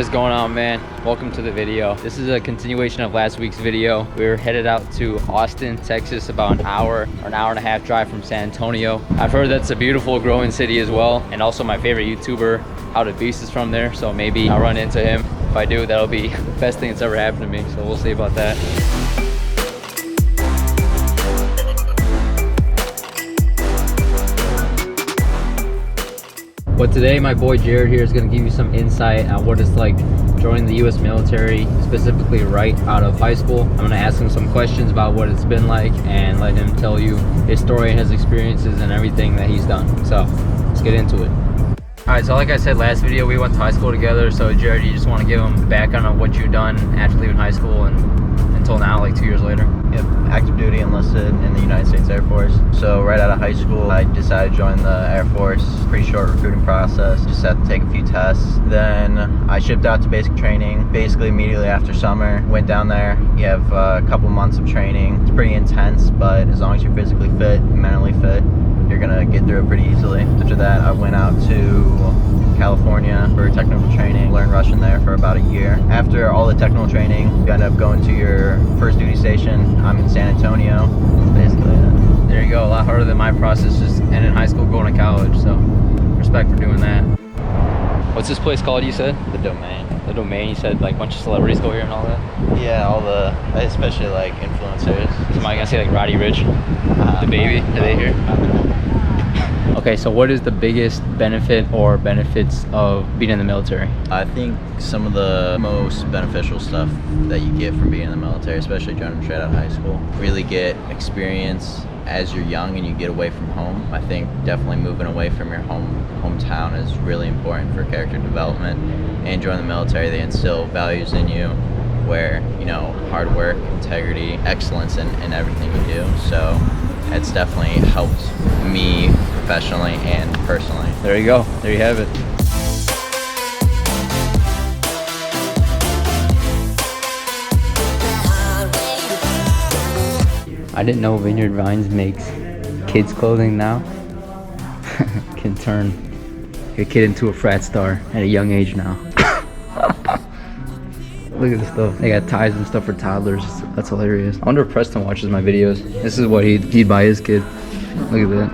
What is going on, man? Welcome to the video. This is a continuation of last week's video. We're headed out to Austin, Texas, about an hour or an hour and a half drive from San Antonio. I've heard that's a beautiful growing city as well, and also my favorite YouTuber, How to Beast, is from there, so maybe I'll run into him. If I do, that'll be the best thing that's ever happened to me, so we'll see about that. But today, my boy Jared here is going to give you some insight on what it's like joining the U.S. military, specifically right out of high school. I'm going to ask him some questions about what it's been like and let him tell you his story and his experiences and everything that he's done. So let's get into it. Alright, so like I said last video, we went to high school together. So Jared, you just want to give him background on what you've done after leaving high school and until now, like 2 years later? Yep, active duty, enlisted in the United States Air Force. So right out of high school, I decided to join the Air Force. Pretty short recruiting process, just had to take a few tests. Then I shipped out to basic training, basically immediately after summer. Went down there, you have a couple months of training. It's pretty intense, but as long as you're physically fit, mentally fit, you're gonna get through it pretty easily. After that, I went out to California for technical training, learned Russian there for about a year. After all the technical training, you end up going to your first duty station. I'm in San Antonio. That's basically it. There you go. A lot harder than my process, just ending high school, going to college. So respect for doing that. What's this place called, you said? The Domain. The Domain. You said like a bunch of celebrities go here and all that? Yeah, all the, especially like influencers. Somebody gonna say like Roddy Ricch? The Baby? Are they here? Okay, so what is the biggest benefit or benefits of being in the military? I think some of the most beneficial stuff that you get from being in the military, especially joining straight out of high school, really get experience as you're young and you get away from home. I think definitely moving away from your hometown is really important for character development. And joining the military, they instill values in you where, you know, hard work, integrity, excellence in everything you do. So it's definitely helped me professionally and personally. There you go. There you have it. I didn't know Vineyard Vines makes kids clothing now. Can turn a kid into a frat star at a young age now. Look at this stuff. They got ties and stuff for toddlers. That's hilarious. I wonder if Preston watches my videos. This is what he'd buy his kid. Look at that.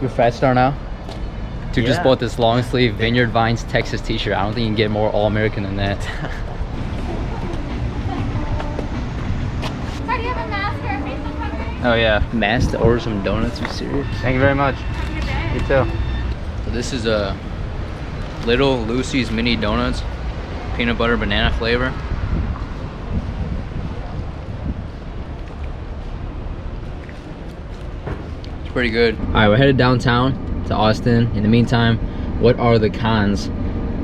You're a frat star now? Dude, just bought this long sleeve Vineyard Vines Texas t-shirt. I don't think you can get more all-American than that. Sorry, do you have a mask or a facial covering? Oh yeah, mask to order some donuts. Are you serious? Thank you very much. You too. So this is a Little Lucy's mini donuts, peanut butter banana flavor. It's pretty good. All right, we're headed downtown to Austin. In the meantime, what are the cons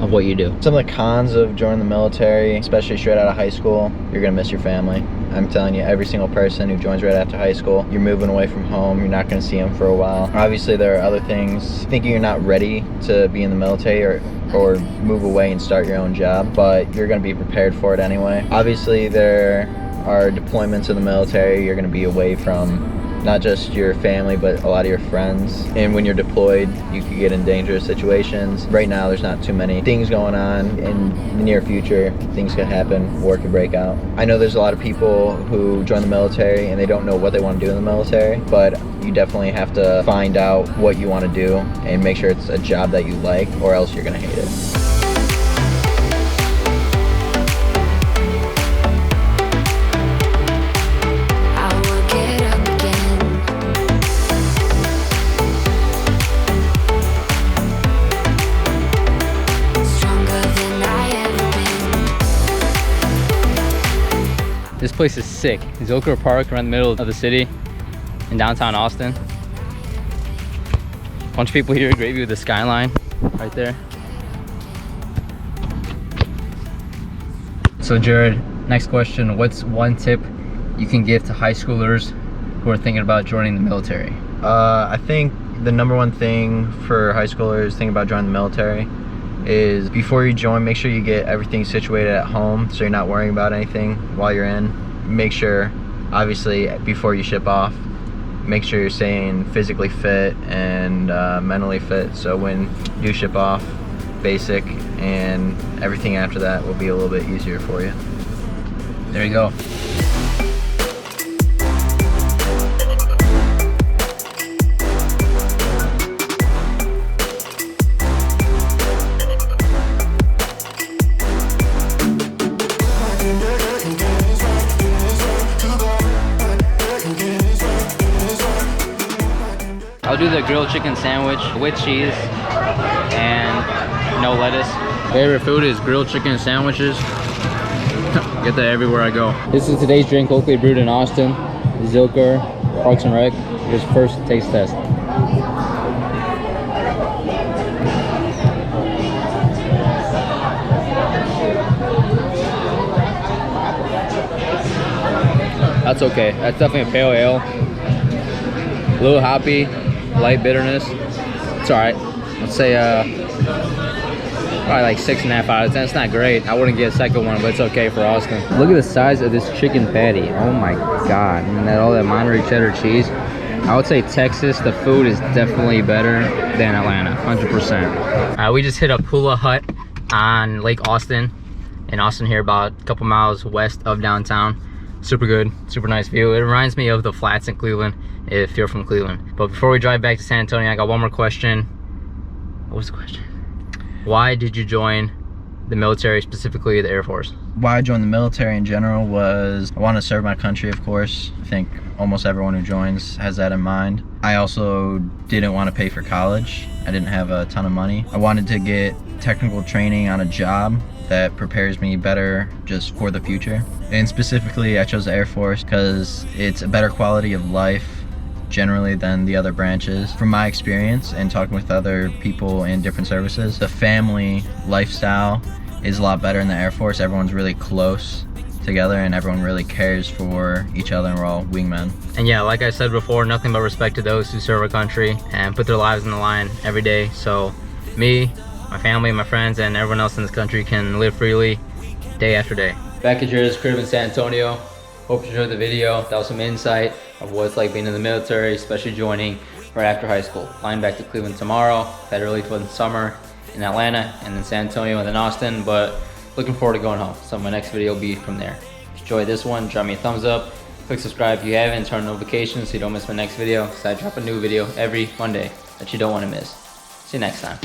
of what you do? Some of the cons of joining the military, especially straight out of high school, you're gonna miss your family. I'm telling you, every single person who joins right after high school, you're moving away from home, you're not gonna see them for a while. Obviously, there are other things, thinking you're not ready to be in the military or move away and start your own job, but you're gonna be prepared for it anyway. Obviously, there are deployments in the military, you're gonna be away from not just your family, but a lot of your friends. And when you're deployed, you could get in dangerous situations. Right now, there's not too many things going on. In the near future, things could happen, war could break out. I know there's a lot of people who join the military and they don't know what they want to do in the military, but you definitely have to find out what you want to do and make sure it's a job that you like, or else you're gonna hate it. This place is sick. Zilker Park, around the middle of the city in downtown Austin. Bunch of people here, great view of the skyline right there. So Jared, next question, what's one tip you can give to high schoolers who are thinking about joining the military? I think the number one thing for high schoolers thinking about joining the military is before you join, make sure you get everything situated at home so you're not worrying about anything while you're in. Make sure, obviously, before you ship off, make sure you're staying physically fit and mentally fit, so when you ship off, basic and everything after that will be a little bit easier for you. There you go. I'll do the grilled chicken sandwich with cheese and no lettuce. Favorite food is grilled chicken sandwiches. Get that everywhere I go. This is today's drink, locally brewed in Austin. Zilker, Parks and Rec. Here's first taste test. That's okay. That's definitely a pale ale. A little hoppy, light bitterness. It's alright. Let's say probably like 6.5 out of 10. It's not great. I wouldn't get a second one, but it's okay for Austin. Look at the size of this chicken patty. Oh my god. And all that Monterey cheddar cheese. I would say Texas, the food is definitely better than Atlanta, 100%. We just hit up Hula Hut on Lake Austin. In Austin here, about a couple miles west of downtown. Super good, super nice view. It reminds me of the flats in Cleveland, if you're from Cleveland. But before we drive back to San Antonio, I got one more question. What was the question? Why did you join the military, specifically the Air Force? Why I joined the military in general was I wanted to serve my country, of course. I think almost everyone who joins has that in mind. I also didn't want to pay for college. I didn't have a ton of money. I wanted to get technical training on a job that prepares me better just for the future. And specifically, I chose the Air Force because it's a better quality of life generally than the other branches. From my experience and talking with other people in different services, the family lifestyle is a lot better in the Air Force. Everyone's really close together and everyone really cares for each other, and we're all wingmen. And yeah, like I said before, nothing but respect to those who serve our country and put their lives on the line every day. So me, my family, my friends, and everyone else in this country can live freely day after day. Back at Jared's crib in San Antonio. Hope you enjoyed the video. That was some insight of what it's like being in the military, especially joining right after high school. Flying back to Cleveland tomorrow, head early for the summer in Atlanta, and then San Antonio, and then Austin, but looking forward to going home. So my next video will be from there. If you enjoyed this one, drop me a thumbs up, click subscribe if you haven't, turn on notifications so you don't miss my next video, because I drop a new video every Monday that you don't want to miss. See you next time.